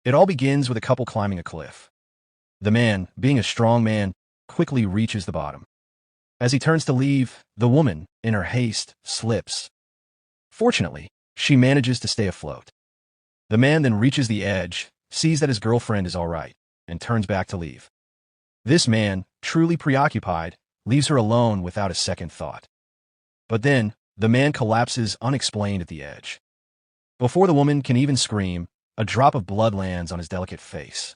It all begins with a couple climbing a cliff. The man, being a strong man, quickly reaches the bottom. As he turns to leave, the woman, in her haste, slips. Fortunately, she manages to stay afloat. The man then reaches the edge, sees that his girlfriend is all right, and turns back to leave. This man, truly preoccupied, leaves her alone without a second thought. But then, the man collapses unexplained at the edge. Before the woman can even scream, a drop of blood lands on his delicate face.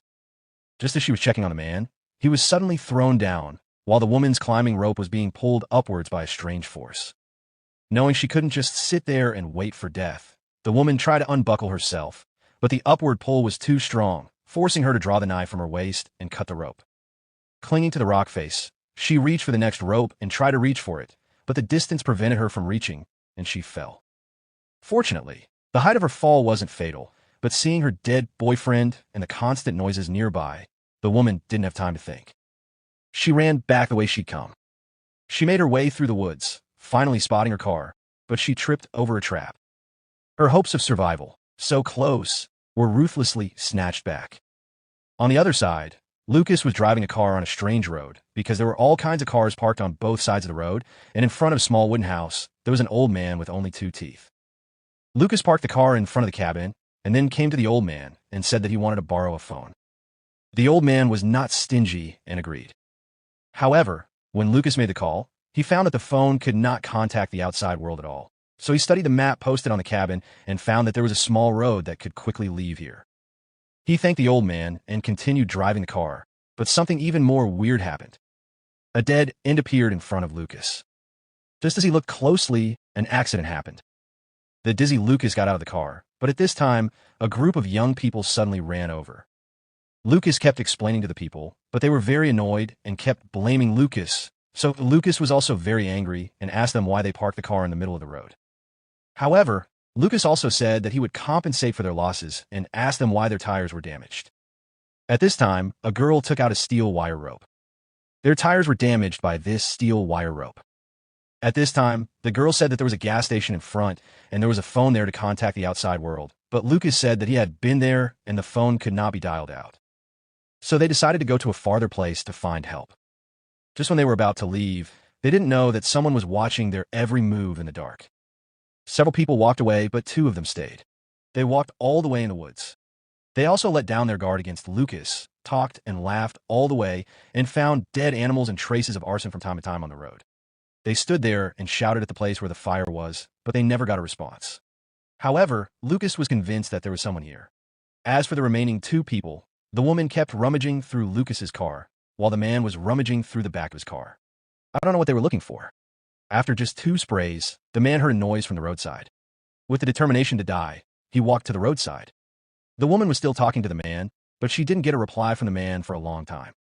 Just as she was checking on the man, he was suddenly thrown down, while the woman's climbing rope was being pulled upwards by a strange force. Knowing she couldn't just sit there and wait for death, the woman tried to unbuckle herself, but the upward pull was too strong, forcing her to draw the knife from her waist and cut the rope. Clinging to the rock face, she reached for the next rope and tried to reach for it, but the distance prevented her from reaching, and she fell. Fortunately, the height of her fall wasn't fatal, but seeing her dead boyfriend and the constant noises nearby, the woman didn't have time to think. She ran back the way she'd come. She made her way through the woods, finally spotting her car, but she tripped over a trap. Her hopes of survival, so close, were ruthlessly snatched back. On the other side, Lucas was driving a car on a strange road because there were all kinds of cars parked on both sides of the road, and in front of a small wooden house, there was an old man with only 2 teeth. Lucas parked the car in front of the cabin and then came to the old man and said that he wanted to borrow a phone. The old man was not stingy and agreed. However, when Lucas made the call, he found that the phone could not contact the outside world at all. So he studied the map posted on the cabin and found that there was a small road that could quickly leave here. He thanked the old man and continued driving the car, but something even more weird happened. A dead end appeared in front of Lucas. Just as he looked closely, an accident happened. The dizzy Lucas got out of the car, but at this time, a group of young people suddenly ran over. Lucas kept explaining to the people, but they were very annoyed and kept blaming Lucas, so Lucas was also very angry and asked them why they parked the car in the middle of the road. However, Lucas also said that he would compensate for their losses and asked them why their tires were damaged. At this time, a girl took out a steel wire rope. Their tires were damaged by this steel wire rope. At this time, the girl said that there was a gas station in front and there was a phone there to contact the outside world, but Lucas said that he had been there and the phone could not be dialed out. So they decided to go to a farther place to find help. Just when they were about to leave, they didn't know that someone was watching their every move in the dark. Several people walked away, but 2 of them stayed. They walked all the way in the woods. They also let down their guard against Lucas, talked and laughed all the way, and found dead animals and traces of arson from time to time on the road. They stood there and shouted at the place where the fire was, but they never got a response. However, Lucas was convinced that there was someone here. As for the remaining 2 people, the woman kept rummaging through Lucas's car, while the man was rummaging through the back of his car. I don't know what they were looking for. After just 2 sprays, the man heard a noise from the roadside. With the determination to die, he walked to the roadside. The woman was still talking to the man, but she didn't get a reply from the man for a long time.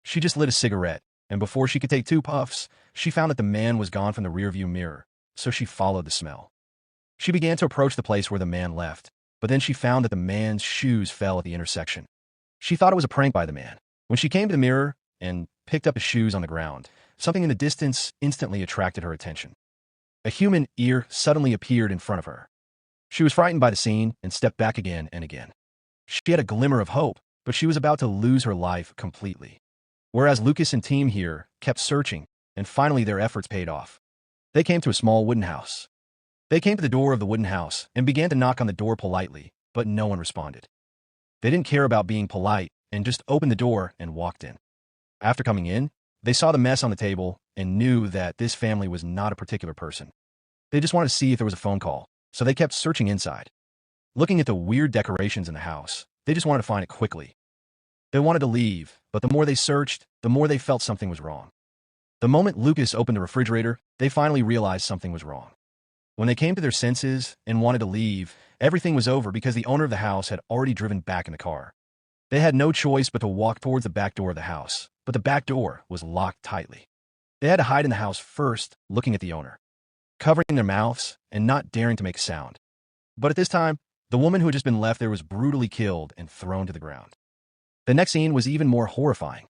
She just lit a cigarette, and before she could take 2 puffs, she found that the man was gone from the rearview mirror, so she followed the smell. She began to approach the place where the man left, but then she found that the man's shoes fell at the intersection. She thought it was a prank by the man. When she came to the mirror and picked up his shoes on the ground, something in the distance instantly attracted her attention. A human ear suddenly appeared in front of her. She was frightened by the scene and stepped back again and again. She had a glimmer of hope, but she was about to lose her life completely. Whereas Lucas and team here kept searching, and finally their efforts paid off. They came to a small wooden house. They came to the door of the wooden house and began to knock on the door politely, but no one responded. They didn't care about being polite and just opened the door and walked in. After coming in, they saw the mess on the table and knew that this family was not a particular person. They just wanted to see if there was a phone call, so they kept searching inside. Looking at the weird decorations in the house, they just wanted to find it quickly. They wanted to leave, but the more they searched, the more they felt something was wrong. The moment Lucas opened the refrigerator, they finally realized something was wrong. When they came to their senses and wanted to leave, everything was over because the owner of the house had already driven back in the car. They had no choice but to walk towards the back door of the house, but the back door was locked tightly. They had to hide in the house first, looking at the owner, covering their mouths and not daring to make a sound. But at this time, the woman who had just been left there was brutally killed and thrown to the ground. The next scene was even more horrifying.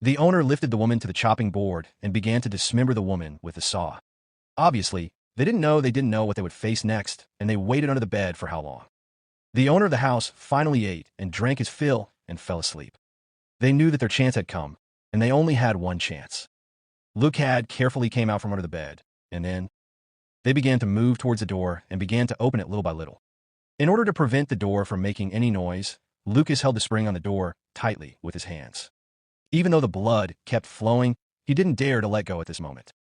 The owner lifted the woman to the chopping board and began to dismember the woman with a saw. Obviously, they didn't know what they would face next, and they waited under the bed for how long. The owner of the house finally ate and drank his fill and fell asleep. They knew that their chance had come, and they only had one chance. Luke had carefully came out from under the bed, and then they began to move towards the door and began to open it little by little. In order to prevent the door from making any noise, Lucas held the spring on the door tightly with his hands. Even though the blood kept flowing, he didn't dare to let go at this moment.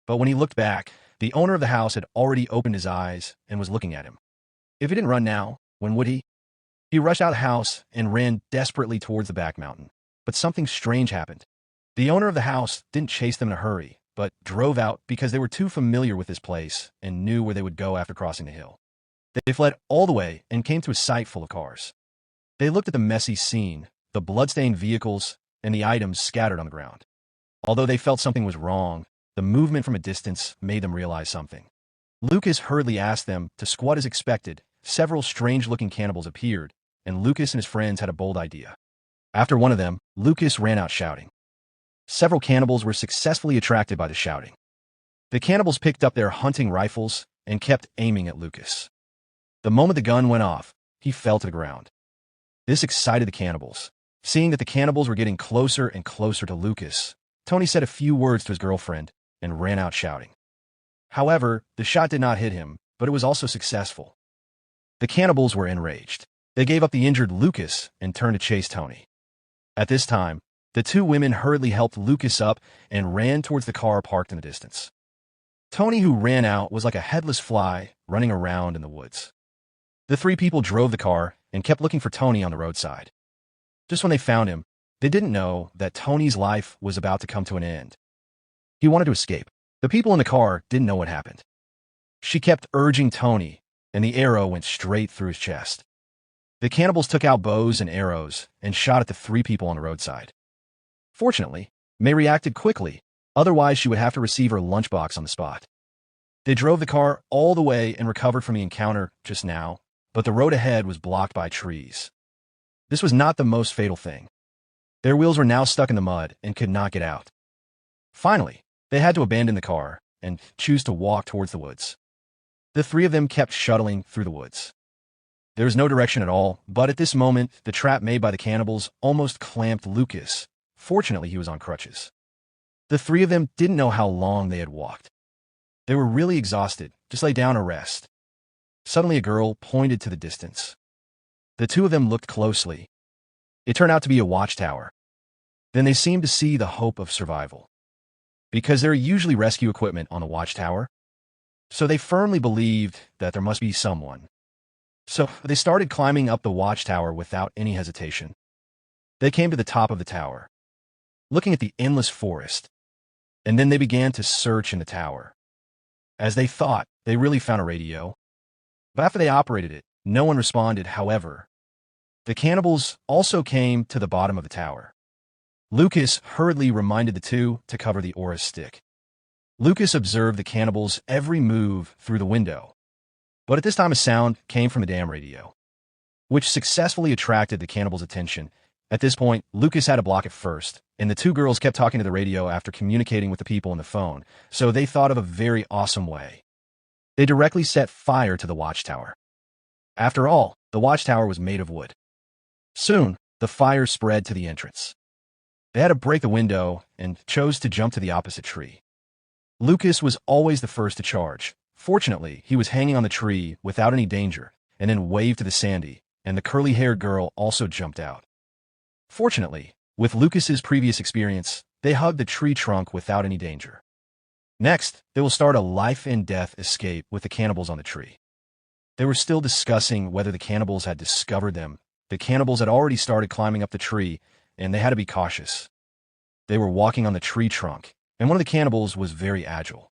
But when he looked back, the owner of the house had already opened his eyes and was looking at him. If he didn't run now, when would he? He rushed out of the house and ran desperately towards the back mountain. But something strange happened. The owner of the house didn't chase them in a hurry, but drove out because they were too familiar with this place and knew where they would go after crossing the hill. They fled all the way and came to a site full of cars. They looked at the messy scene, the bloodstained vehicles, and the items scattered on the ground. Although they felt something was wrong, the movement from a distance made them realize something. Lucas hurriedly asked them to squat as expected. Several strange-looking cannibals appeared, and Lucas and his friends had a bold idea. After one of them, Lucas ran out shouting. Several cannibals were successfully attracted by the shouting. The cannibals picked up their hunting rifles and kept aiming at Lucas. The moment the gun went off, he fell to the ground. This excited the cannibals. Seeing that the cannibals were getting closer and closer to Lucas, Tony said a few words to his girlfriend and ran out shouting. However, the shot did not hit him, but it was also successful. The cannibals were enraged. They gave up the injured Lucas and turned to chase Tony. At this time, the two women hurriedly helped Lucas up and ran towards the car parked in the distance. Tony, who ran out, was like a headless fly running around in the woods. The three people drove the car and kept looking for Tony on the roadside. Just when they found him, they didn't know that Tony's life was about to come to an end. He wanted to escape. The people in the car didn't know what happened. She kept urging Tony, and the arrow went straight through his chest. The cannibals took out bows and arrows and shot at the three people on the roadside. Fortunately, May reacted quickly, otherwise she would have to receive her lunchbox on the spot. They drove the car all the way and recovered from the encounter just now, but the road ahead was blocked by trees. This was not the most fatal thing. Their wheels were now stuck in the mud and could not get out. Finally, they had to abandon the car and choose to walk towards the woods. The three of them kept shuttling through the woods. There was no direction at all, but at this moment, the trap made by the cannibals almost clamped Lucas. Fortunately, he was on crutches. The three of them didn't know how long they had walked. They were really exhausted. Just lay down or rest. Suddenly, a girl pointed to the distance. The two of them looked closely. It turned out to be a watchtower. Then they seemed to see the hope of survival. Because there are usually rescue equipment on the watchtower, so they firmly believed that there must be someone. So they started climbing up the watchtower without any hesitation. They came to the top of the tower, looking at the endless forest, and then they began to search in the tower. As they thought, they really found a radio. But after they operated it, no one responded. However, the cannibals also came to the bottom of the tower. Lucas hurriedly reminded the two to cover the aura stick. Lucas observed the cannibals' every move through the window. But at this time, a sound came from the damn radio, which successfully attracted the cannibals' attention. At this point, Lucas had to block it first, and the two girls kept talking to the radio after communicating with the people on the phone, so they thought of a very awesome way. They directly set fire to the watchtower. After all, the watchtower was made of wood. Soon, the fire spread to the entrance. They had to break the window and chose to jump to the opposite tree. Lucas was always the first to charge. Fortunately, he was hanging on the tree without any danger, and then waved to the Sandy, and the curly-haired girl also jumped out. Fortunately, with Lucas's previous experience, they hugged the tree trunk without any danger. Next, they will start a life-and-death escape with the cannibals on the tree. They were still discussing whether the cannibals had discovered them. The cannibals had already started climbing up the tree, and they had to be cautious. They were walking on the tree trunk, and one of the cannibals was very agile.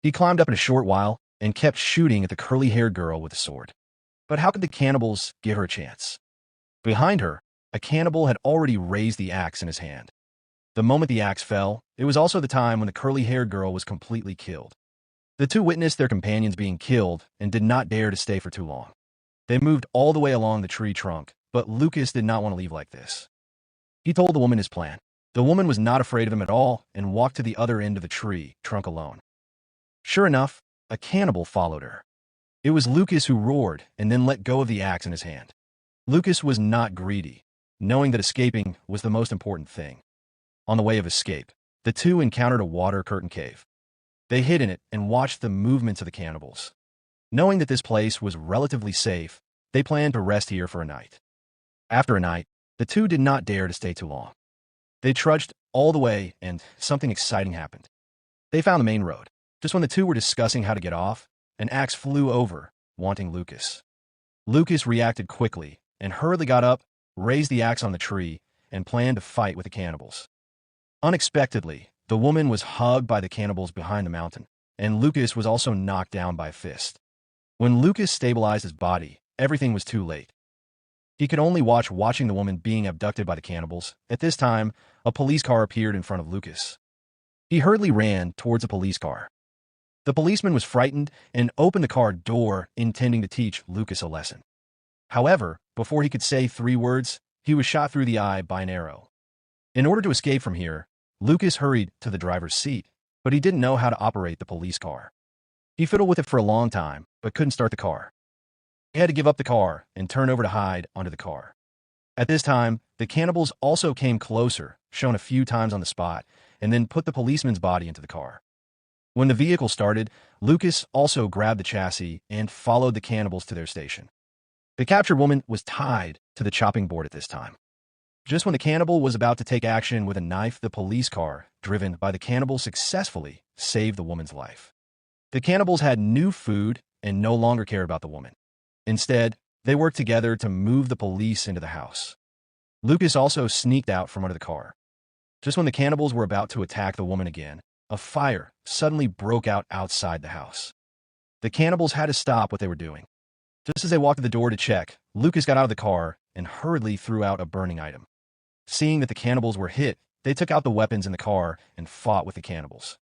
He climbed up in a short while and kept shooting at the curly-haired girl with a sword. But how could the cannibals give her a chance? Behind her, a cannibal had already raised the axe in his hand. The moment the axe fell, it was also the time when the curly-haired girl was completely killed. The two witnessed their companions being killed and did not dare to stay for too long. They moved all the way along the tree trunk, but Lucas did not want to leave like this. He told the woman his plan. The woman was not afraid of him at all and walked to the other end of the tree trunk alone. Sure enough, a cannibal followed her. It was Lucas who roared and then let go of the axe in his hand. Lucas was not greedy, knowing that escaping was the most important thing. On the way of escape, the two encountered a water curtain cave. They hid in it and watched the movements of the cannibals. Knowing that this place was relatively safe, they planned to rest here for a night. After a night, the two did not dare to stay too long. They trudged all the way, and something exciting happened. They found the main road. Just when the two were discussing how to get off, an axe flew over, wanting Lucas. Lucas reacted quickly and hurriedly got up, raised the axe on the tree, and planned to fight with the cannibals. Unexpectedly, the woman was hugged by the cannibals behind the mountain, and Lucas was also knocked down by a fist. When Lucas stabilized his body, everything was too late. He could only watching the woman being abducted by the cannibals. At this time, a police car appeared in front of Lucas. He hurriedly ran towards a police car. The policeman was frightened and opened the car door, intending to teach Lucas a lesson. However, before he could say 3 words, he was shot through the eye by an arrow. In order to escape from here, Lucas hurried to the driver's seat, but he didn't know how to operate the police car. He fiddled with it for a long time, but couldn't start the car. He had to give up the car and turn over to hide under the car. At this time, the cannibals also came closer, shown a few times on the spot, and then put the policeman's body into the car. When the vehicle started, Lucas also grabbed the chassis and followed the cannibals to their station. The captured woman was tied to the chopping board at this time. Just when the cannibal was about to take action with a knife, the police car, driven by the cannibals, successfully saved the woman's life. The cannibals had new food and no longer cared about the woman. Instead, they worked together to move the police into the house. Lucas also sneaked out from under the car. Just when the cannibals were about to attack the woman again, a fire suddenly broke out outside the house. The cannibals had to stop what they were doing. Just as they walked to the door to check, Lucas got out of the car and hurriedly threw out a burning item. Seeing that the cannibals were hit, they took out the weapons in the car and fought with the cannibals.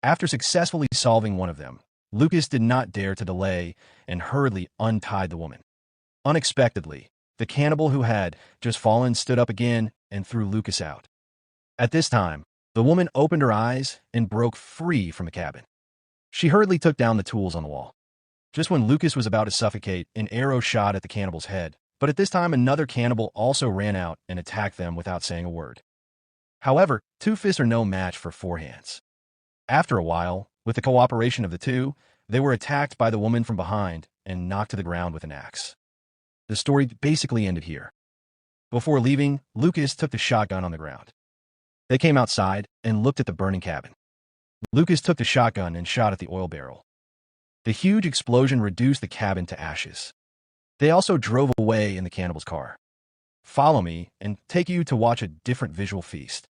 After successfully solving one of them, Lucas did not dare to delay and hurriedly untied the woman. Unexpectedly, the cannibal who had just fallen stood up again and threw Lucas out. At this time, the woman opened her eyes and broke free from the cabin. She hurriedly took down the tools on the wall. Just when Lucas was about to suffocate, an arrow shot at the cannibal's head, but at this time another cannibal also ran out and attacked them without saying a word. However, 2 fists are no match for 4 hands. After a while, with the cooperation of the two, they were attacked by the woman from behind and knocked to the ground with an axe. The story basically ended here. Before leaving, Lucas took the shotgun on the ground. They came outside and looked at the burning cabin. Lucas took the shotgun and shot at the oil barrel. The huge explosion reduced the cabin to ashes. They also drove away in the cannibal's car. Follow me and take you to watch a different visual feast.